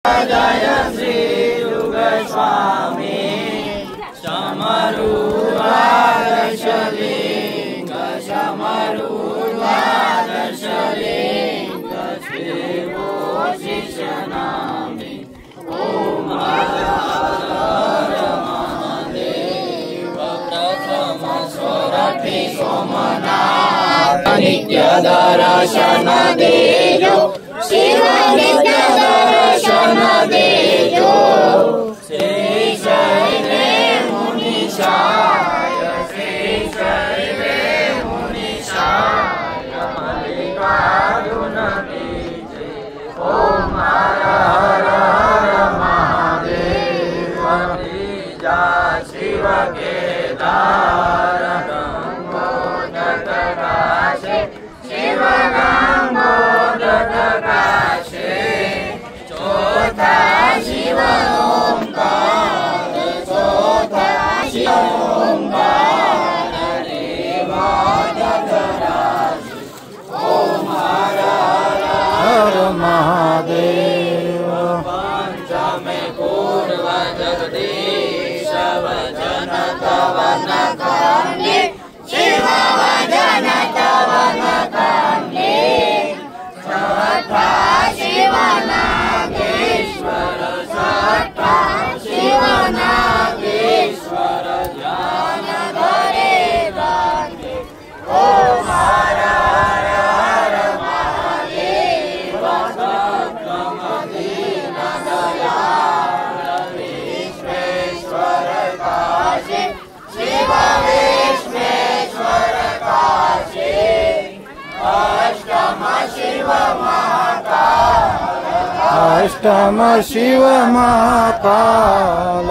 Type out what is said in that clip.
जय श्री युग स्वामी समरूपादर्शलिंग समरूपादर्शलिंग शिवो शिष्यनामि ओम हर हर महादेव प्रथम स्वरति सोमनाथ नित्य दर्शन देजो शिव नित्य दर्शन देजो श्री शैले मुनिशाय श्री शैले मुनिशाय मल्लिकार्जुन कीजे ओम हर हर हर महादेव जा शिव केदार गंगोदक काशे शिव गंगोदक काशे चौथा शिव ओंकार चौथा शिव ओंकार रेवा जगराज ओम हर हर महादेव पंचमे पूर्व जगदीश भजन तव न कांडे शिव भजन तव न कांडे छठा शिव नागेश्वर छठा शिव नागेश्वर ज्ञान धरे दांडे ओम हर हर हर महादेव सप्तम दीन दयाल विश्वेश्वर काशी शिव विश्वेश्वर काशी अष्टम शिव महाकाल अष्टम शिव महाकाल